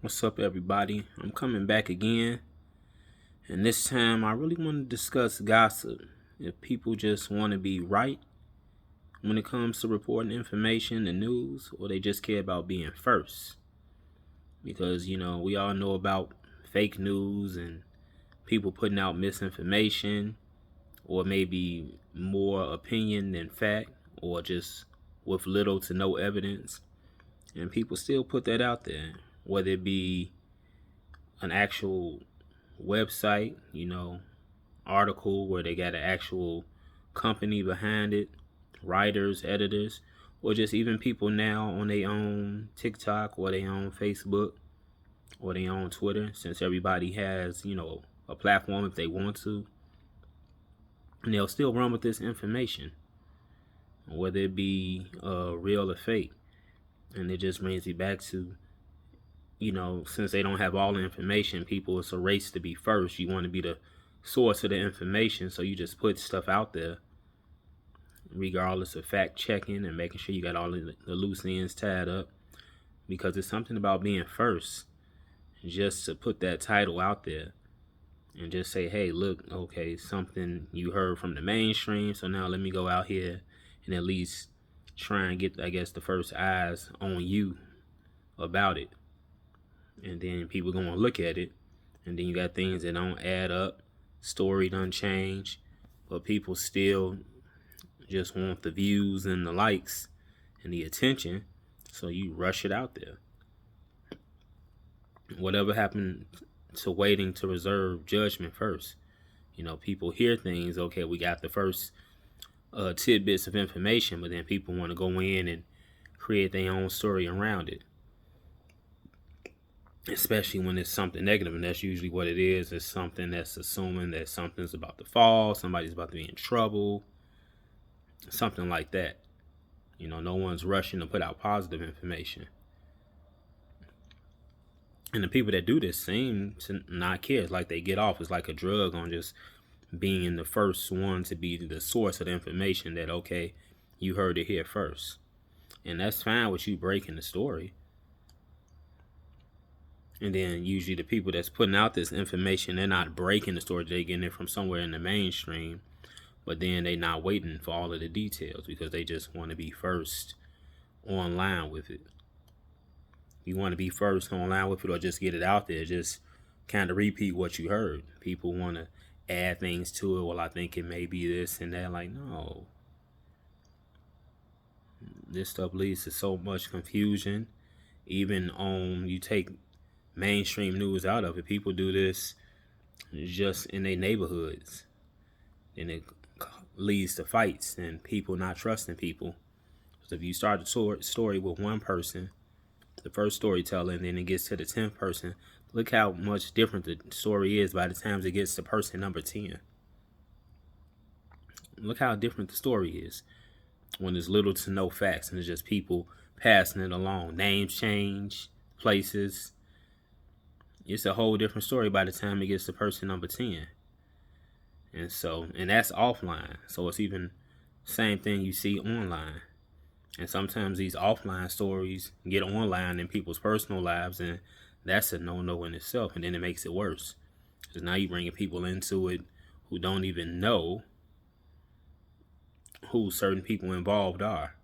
What's up, everybody? I'm coming back again, and this time I really want to discuss gossip. If people just want to be right when it comes to reporting information and news, or they just care about being first. Because, we all know about fake news and people putting out misinformation, or maybe more opinion than fact, or just with little to no evidence. And people still put that out there, whether it be an actual website, article where they got an actual company behind it, writers, editors, or just even people now on their own TikTok or their own Facebook or their own Twitter, since everybody has, a platform if they want to. And they'll still run with this information, whether it be real or fake. And it just brings me back to, since they don't have all the information, people, it's a race to be first. You want to be the source of the information, so you just put stuff out there regardless of fact checking and making sure you got all the loose ends tied up, because it's something about being first, just to put that title out there and just say, hey, look, okay, something you heard from the mainstream, so now let me go out here and at least try and get, I guess, the first eyes on you about it. And then people gonna look at it, and then you got things that don't add up, story done change, but people still just want the views and the likes and the attention, so you rush it out there. Whatever happened to waiting to reserve judgment first? People hear things, okay, we got the first tidbits of information, but then people want to go in and create their own story around it, especially when it's something negative, and that's usually what it is. It's something that's assuming that something's about to fall, somebody's about to be in trouble, something like that. No one's rushing to put out positive information. And the people that do this seem to not care. It's like they get off. It's like a drug on just being the first one to be the source of the information that, okay, you heard it here first. And that's fine with you breaking the story. And then usually the people that's putting out this information, they're not breaking the story. They're getting it from somewhere in the mainstream. But then they're not waiting for all of the details because they just want to be first online with it. You want to be first online with it, or just get it out there. Just kind of repeat what you heard. People want to add things to it. Well, I think it may be this and that. Like, no. This stuff leads to so much confusion. Even you take mainstream news out of it, people do this just in their neighborhoods, and it leads to fights and people not trusting people. So if you start a story with one person, the first storyteller, and then it gets to the 10th person, look how much different the story is by the time it gets to person number 10. Look how different the story is when there's little to no facts and it's just people passing it along. Names change, places. It's a whole different story by the time it gets to person number 10. And that's offline. So it's even same thing you see online. And sometimes these offline stories get online in people's personal lives, and that's a no-no in itself. And then it makes it worse, because now you're bringing people into it who don't even know who certain people involved are.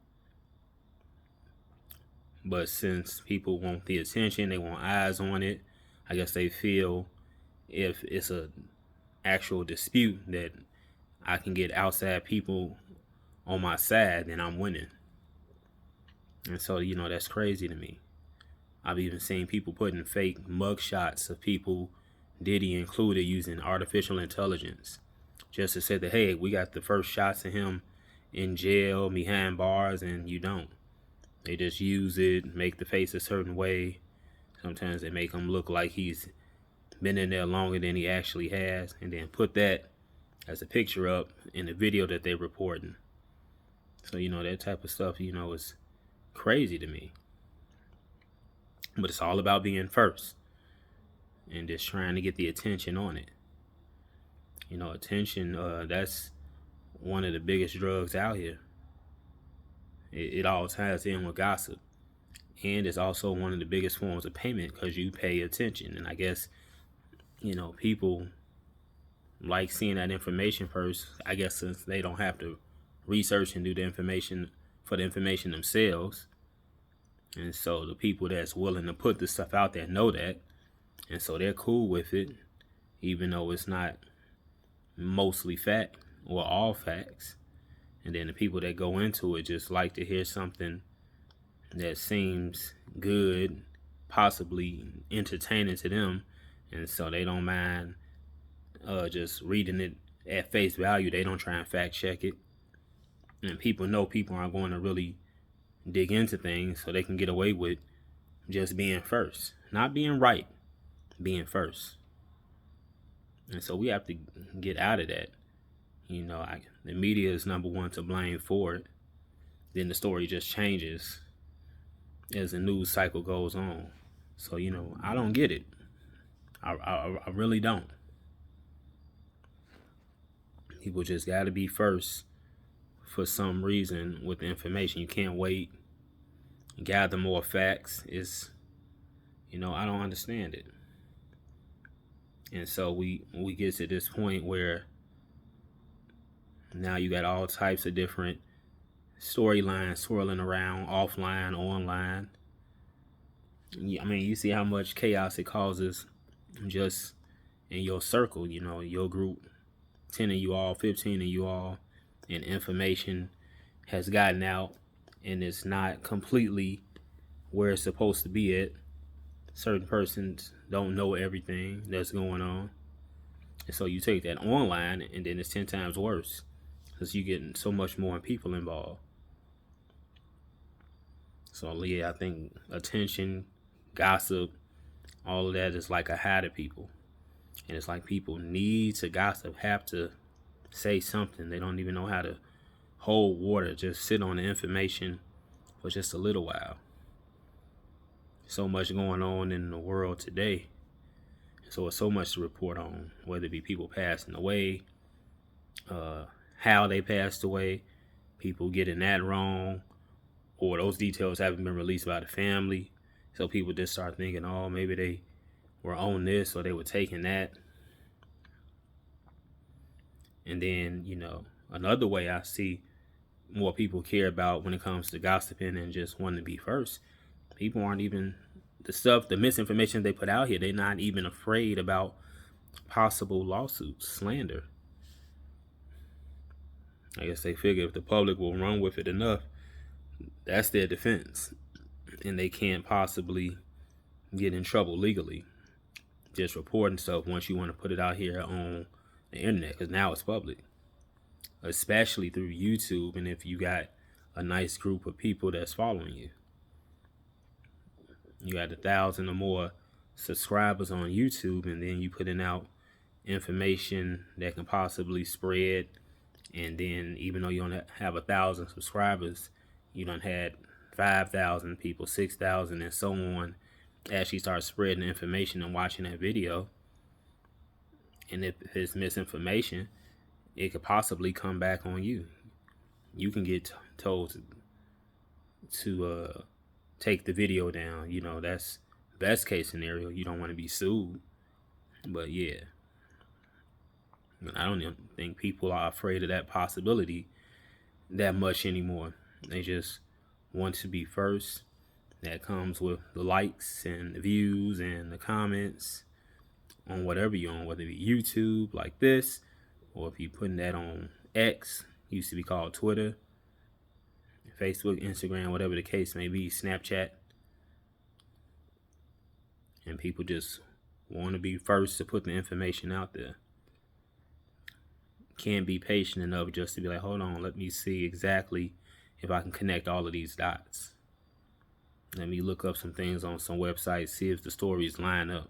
But since people want the attention, they want eyes on it, I guess they feel if it's a actual dispute that I can get outside people on my side, then I'm winning. And so, that's crazy to me. I've even seen people putting fake mugshots of people, Diddy included, using artificial intelligence just to say that, hey, we got the first shots of him in jail, behind bars, and you don't. They just use it, make the face a certain way. Sometimes they make him look like he's been in there longer than he actually has, and then put that as a picture up in the video that they're reporting. So, that type of stuff, is crazy to me. But it's all about being first and just trying to get the attention on it. Attention, that's one of the biggest drugs out here. It all ties in with gossip. And it's also one of the biggest forms of payment because you pay attention. And I guess, people like seeing that information first. I guess since they don't have to research and do the information themselves. And so the people that's willing to put the stuff out there know that. And so they're cool with it, even though it's not mostly fact or all facts. And then the people that go into it just like to hear something that seems good, possibly entertaining to them. And so they don't mind just reading it at face value. They don't try and fact check it. And people know people aren't going to really dig into things, so they can get away with just being first. Not being right, being first. And so we have to get out of that. The media is number one to blame for it. Then the story just changes as the news cycle goes on. So, I don't get it. I really don't. People just got to be first for some reason with the information. You can't wait, gather more facts. I don't understand it. And so we get to this point where now you got all types of different storylines swirling around, offline, online. I mean, you see how much chaos it causes just in your circle, your group, 10 of you all, 15 of you all, and information has gotten out and it's not completely where it's supposed to be at. Certain persons don't know everything that's going on. And so you take that online and then it's 10 times worse because you're getting so much more people involved. So yeah, I think attention, gossip, all of that is like a high to people. And it's like people need to gossip, have to say something. They don't even know how to hold water, just sit on the information for just a little while. So much going on in the world today. So it's so much to report on, whether it be people passing away, how they passed away, people getting that wrong, or those details haven't been released by the family. So people just start thinking, oh, maybe they were on this or they were taking that. And then, another way I see more people care about when it comes to gossiping and just wanting to be first. People aren't even, the misinformation they put out here, they're not even afraid about possible lawsuits, slander. I guess they figure if the public will run with it enough, that's their defense. And they can't possibly get in trouble legally. Just reporting stuff once you want to put it out here on the internet, because now it's public. Especially through YouTube, and if you got a nice group of people that's following you. You got 1,000 or more subscribers on YouTube, and then you putting out information that can possibly spread. And then even though you don't have 1,000 subscribers, you done had 5,000 people, 6,000, and so on actually start spreading the information and watching that video. And if it's misinformation, it could possibly come back on you. You can get told to take the video down. That's best case scenario. You don't want to be sued. But yeah, I don't even think people are afraid of that possibility that much anymore. They just want to be first. That comes with the likes and the views and the comments on whatever you're on, whether it be YouTube like this, or if you're putting that on X, used to be called Twitter, Facebook, Instagram, whatever the case may be, Snapchat. And people just want to be first to put the information out there. Can't be patient enough just to be like, hold on, let me see exactly if I can connect all of these dots. Let me look up some things on some websites, see if the stories line up.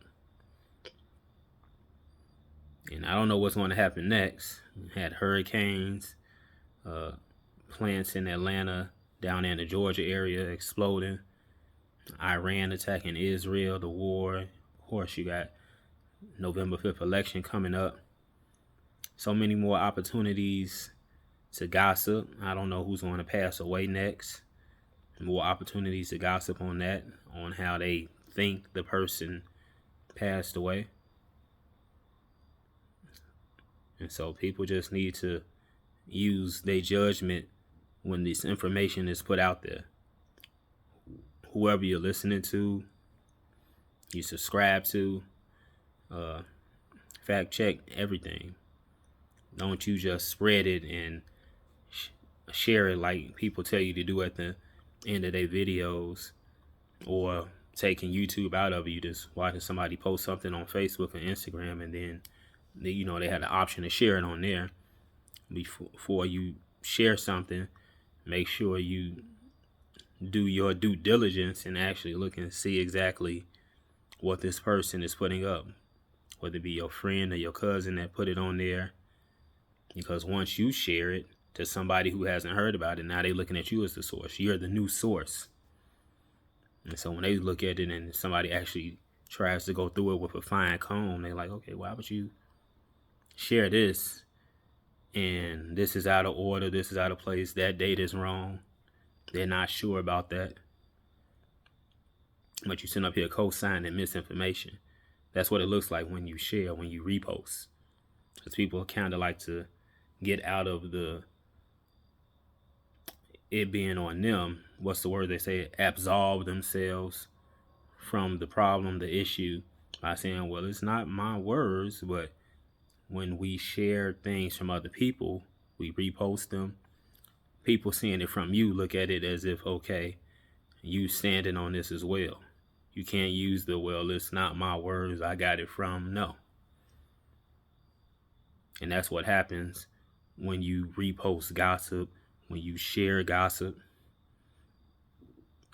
And I don't know what's going to happen next. We had hurricanes, plants in Atlanta, down in the Georgia area exploding, Iran attacking Israel, the war. Of course, you got November 5th election coming up. So many more opportunities to gossip. I don't know who's going to pass away next. more opportunities to gossip on that, on how they think the person passed away. And so people just need to use their judgment when this information is put out there. Whoever you're listening to, you subscribe to, fact check everything. Don't you just spread it and share it like people tell you to do at the end of their videos, or taking YouTube out of it. You just watching somebody post something on Facebook or Instagram, and then they had the option to share it on there. Before you share something, make sure you do your due diligence and actually look and see exactly what this person is putting up, whether it be your friend or your cousin that put it on there. Because once you share it to somebody who hasn't heard about it, now they're looking at you as the source. You're the new source. And so when they look at it and somebody actually tries to go through it with a fine comb, they're like, okay, why would you share this? And this is out of order. This is out of place. That date is wrong. They're not sure about that. But you send up here co-signing misinformation. That's what it looks like when you share, when you repost. Because people kind of like to get out of it being on them. What's the word they say? Absolve themselves from the problem, the issue, by saying, well, it's not my words. But when we share things from other people, we repost them. People seeing it from you look at it as if, okay, you standing on this as well. You can't use the, well, it's not my words, I got it from. No. And that's what happens when you repost gossip, when you share gossip,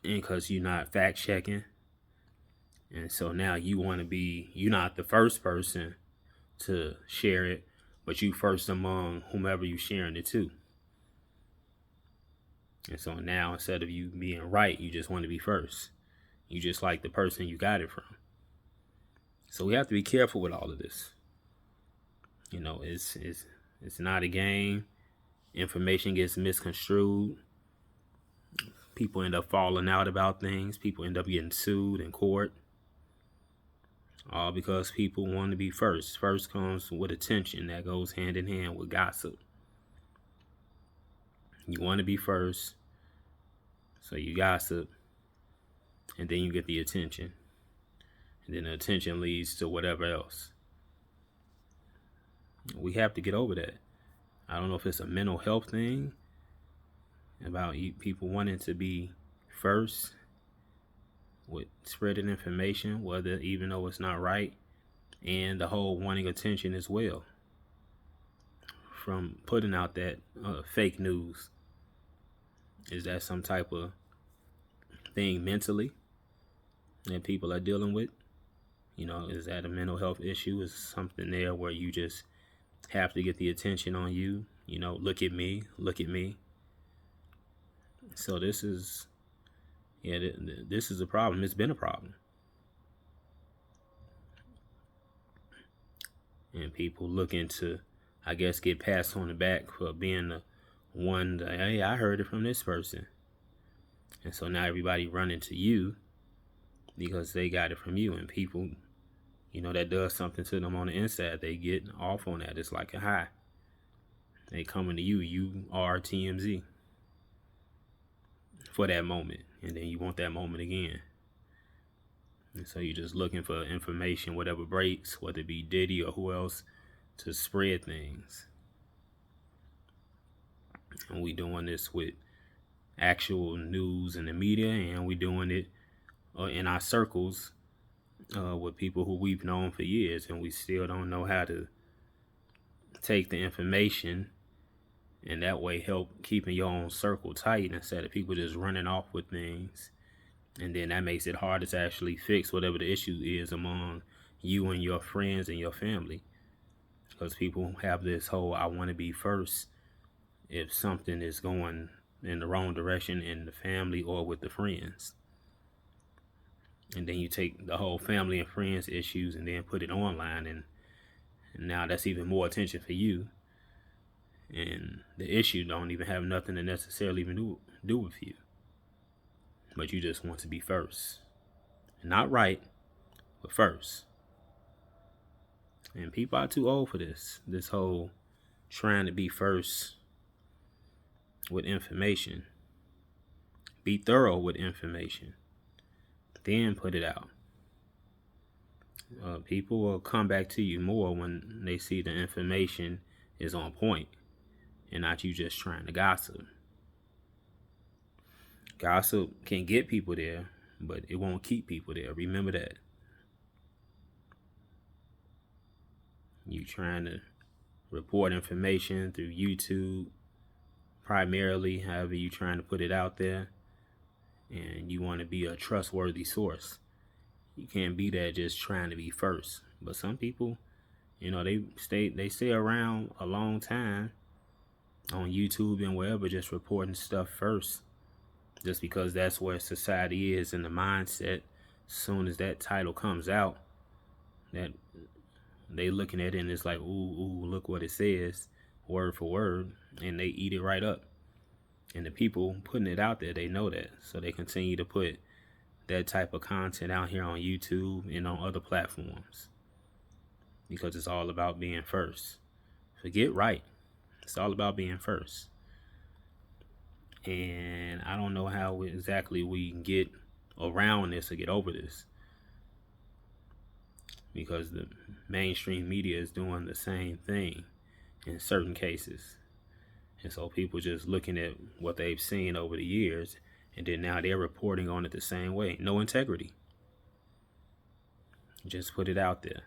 and because you're not fact checking. And so now you're not the first person to share it, but you first among whomever you're sharing it to. And so now, instead of you being right, you just want to be first. You just like the person you got it from. So we have to be careful with all of this. It's not a game. Information gets misconstrued. People end up falling out about things. People end up getting sued in court. All because people want to be first. First comes with attention. That goes hand in hand with gossip. You want to be first, so you gossip, and then you get the attention. And then the attention leads to whatever else. We have to get over that. I don't know if it's a mental health thing about people wanting to be first with spreading information, whether even though it's not right, and the whole wanting attention as well from putting out that fake news. Is that some type of thing mentally that people are dealing with? Is that a mental health issue? Is something there where you just have to get the attention on you? Look at me, look at me. So this is a problem. It's been a problem. And people looking to, I guess, get passed on the back for being the one that, hey, I heard it from this person. And so now everybody running to you because they got it from you. And people, that does something to them on the inside. They get off on that. It's like a high. They coming to you. You are TMZ for that moment. And then you want that moment again. And so you're just looking for information, whatever breaks, whether it be Diddy or who else, to spread things. And we doing this with actual news in the media, and we doing it in our circles with people who we've known for years, and we still don't know how to take the information and that way help keeping your own circle tight instead of people just running off with things. And then that makes it harder to actually fix whatever the issue is among you and your friends and your family. Because people have this whole, I want to be first if something is going in the wrong direction in the family or with the friends. And then you take the whole family and friends issues and then put it online, and now that's even more attention for you. And the issue don't even have nothing to necessarily even do with you. but you just want to be first. Not right, but first. And people are too old for this whole trying to be first with information. Be thorough with information, then put it out. People will come back to you more when they see the information is on point and not you just trying to gossip. Gossip can get people there, but it won't keep people there. Remember that. You trying to report information through YouTube, primarily, however you trying to put it out there, and you want to be a trustworthy source. You can't be that just trying to be first. But some people, they stay around a long time on YouTube and wherever, just reporting stuff first, just because that's where society is in the mindset. As soon as that title comes out, that they looking at it and it's like, ooh, look what it says, word for word, and they eat it right up. And the people putting it out there, they know that, so they continue to put that type of content out here on YouTube and on other platforms, because it's all about being first. Forget right. It's all about being first. And I don't know how exactly we can get around this or get over this, because the mainstream media is doing the same thing in certain cases. And so people just looking at what they've seen over the years, and then now they're reporting on it the same way. No integrity. Just put it out there.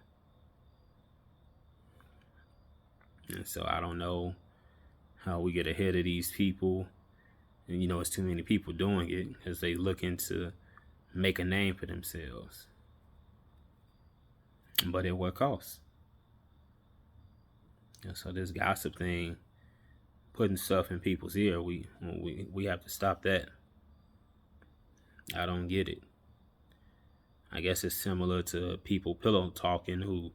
And so I don't know how we get ahead of these people. And it's too many people doing it because they looking to make a name for themselves. But at what cost? And so this gossip thing, putting stuff in people's ear, we have to stop that. I don't get it. I guess it's similar to people pillow talking who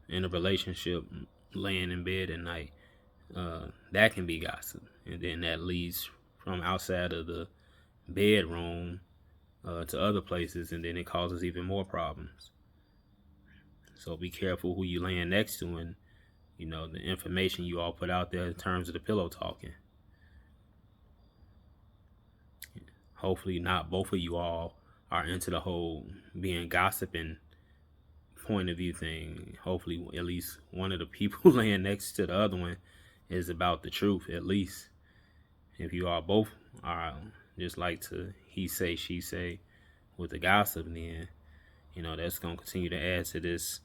in a relationship, laying in bed at night. That can be gossip. And then that leads from outside of the bedroom to other places, and then it causes even more problems. So be careful who you laying next to, and the information you all put out there in terms of the pillow talking. Hopefully not both of you all are into the whole being gossiping point of view thing. Hopefully at least one of the people laying next to the other one is about the truth, at least. If you all both are just like to he say, she say with the gossip, then, that's going to continue to add to this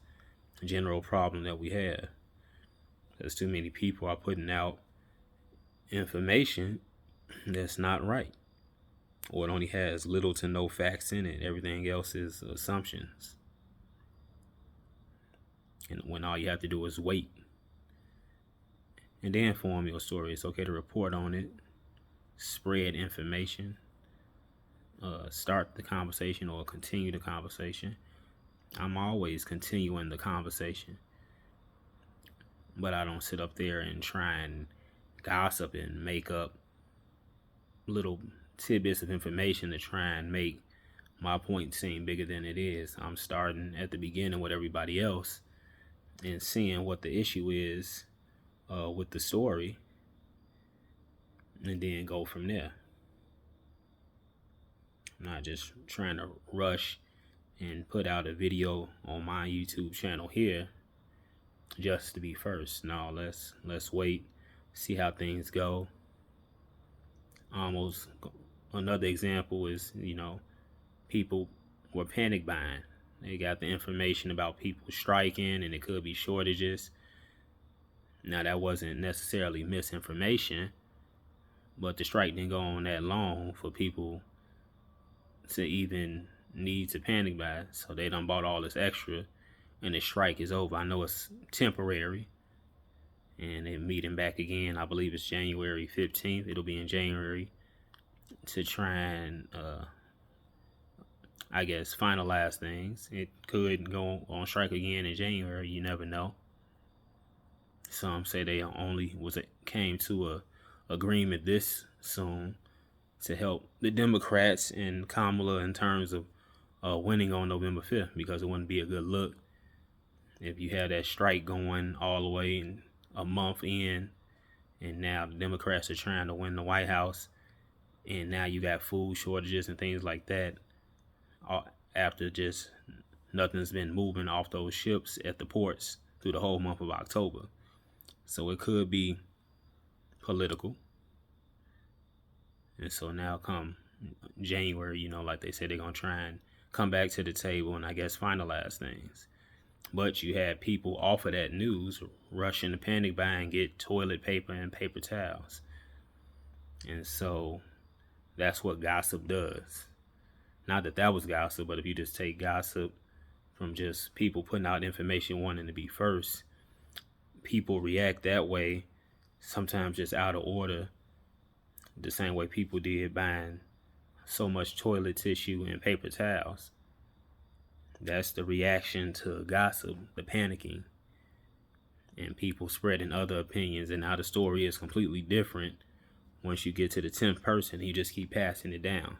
general problem that we have. Because too many people are putting out information that's not right, or it only has little to no facts in it. Everything else is assumptions. And when all you have to do is wait and then form your story. It's okay to report on it, spread information, start the conversation or continue the conversation. I'm always continuing the conversation, but I don't sit up there and try and gossip and make up little tidbits of information to try and make my point seem bigger than it is. I'm starting at the beginning with everybody else and seeing what the issue is with the story, and then go from there. I'm not just trying to rush and put out a video on my YouTube channel here just to be first. No, let's wait, see how things go. Almost another example is, people were panic buying. They got the information about people striking and it could be shortages. Now that wasn't necessarily misinformation, but the strike didn't go on that long for people to even need to panic buy. So they done bought all this extra and the strike is over. I know it's temporary and they're meeting back again. I believe it's January 15th. It'll be in January to try and, finalize things. It could go on strike again in January. You never know. Some say they only came to a agreement this soon to help the Democrats and Kamala in terms of winning on November 5th, because it wouldn't be a good look if you had that strike going all the way in a month in, and now the Democrats are trying to win the White House, and now you got food shortages and things like that after just nothing's been moving off those ships at the ports through the whole month of October. So it could be political. And so now come January, like they said, they're going to try and come back to the table and I guess finalize things. But you had people off of that news rushing to panic buy and get toilet paper and paper towels. And so that's what gossip does. Not that that was gossip, but if you just take gossip from just people putting out information wanting to be first, people react that way, sometimes just out of order, the same way people did buying so much toilet tissue and paper towels. That's the reaction to gossip, the panicking, and people spreading other opinions. And now the story is completely different once you get to the 10th person. You just keep passing it down.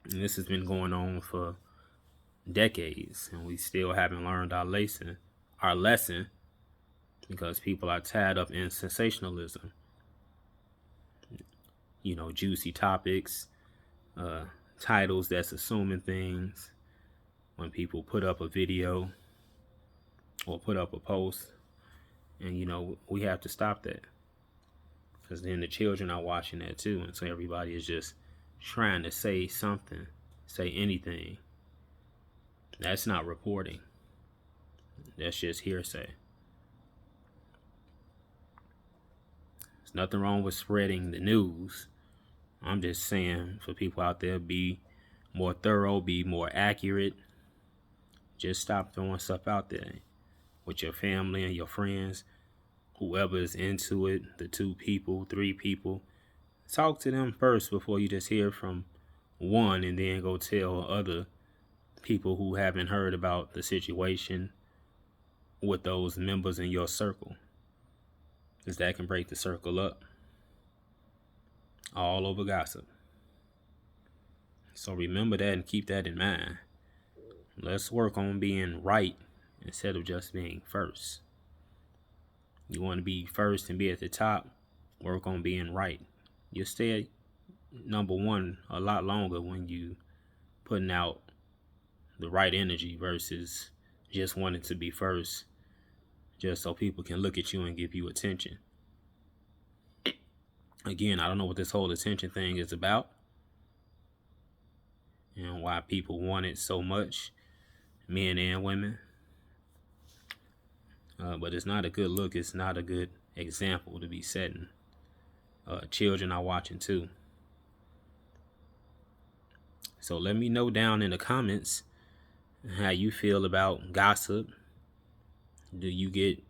And this has been going on for decades, and we still haven't learned our lesson, because people are tied up in sensationalism. Juicy topics, titles that's assuming things. When people put up a video or put up a post, and we have to stop that, because then the children are watching that too, and so everybody is just trying to say something, say anything. That's not reporting. That's just hearsay. There's nothing wrong with spreading the news. I'm just saying for people out there, be more thorough, be more accurate. Just stop throwing stuff out there with your family and your friends, whoever is into it, the 2 people, 3 people. Talk to them first before you just hear from one and then go tell other people who haven't heard about the situation with those members in your circle, because that can break the circle up. All over gossip. So remember that and keep that in mind. Let's work on being right instead of just being first. You want to be first and be at the top, work on being right. You'll stay number one a lot longer when you putting out the right energy versus just wanting to be first just so people can look at you and give you attention. Again, I don't know what this whole attention thing is about and why people want it so much, men and women. But it's not a good look. It's not a good example to be setting. Children are watching too. So let me know down in the comments how you feel about gossip. Do you get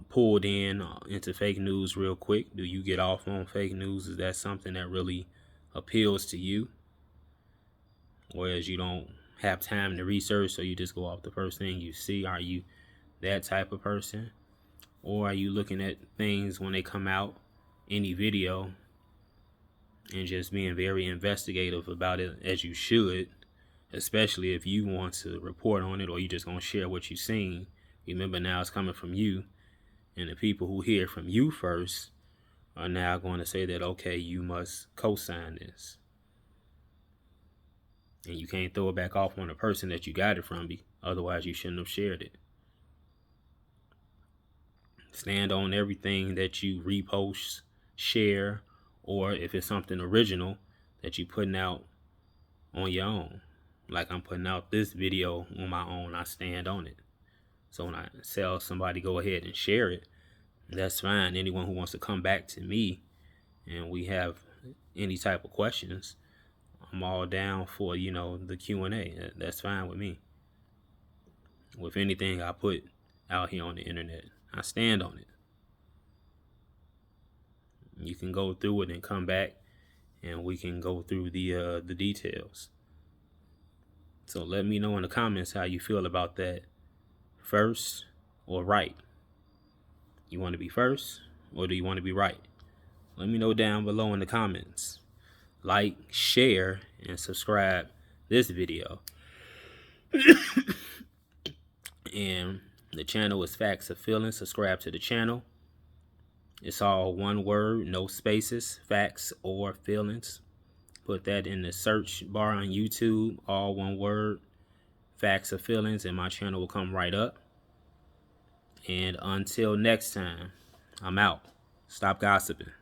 pulled in into fake news real quick? Do you get off on fake news? Is that something that really appeals to you? Whereas you don't have time to research, so you just go off the first thing you see? Are you that type of person? Or are you looking at things when they come out, any video, and just being very investigative about it, as you should, especially if you want to report on it or you just gonna share what you've seen? Remember, now it's coming from you, and the people who hear from you first are now going to say that, okay, you must co-sign this. And you can't throw it back off on the person that you got it from, otherwise you shouldn't have shared it. Stand on everything that you repost, share, or if it's something original that you're putting out on your own. Like I'm putting out this video on my own, I stand on it. So when I tell somebody go ahead and share it, that's fine. Anyone who wants to come back to me and we have any type of questions, I'm all down for, the Q&A. That's fine with me. With anything I put out here on the internet, I stand on it. You can go through it and come back and we can go through the details. So let me know in the comments how you feel about that. First or right? You want to be first or do you want to be right? Let me know down below in the comments. Like, share, and subscribe this video. And the channel is Facts or Feelings. Subscribe to the channel. It's all one word, no spaces, Facts or Feelings. Put that in the search bar on YouTube, all one word, Facts or Feelings, and my channel will come right up. And until next time, I'm out. Stop gossiping.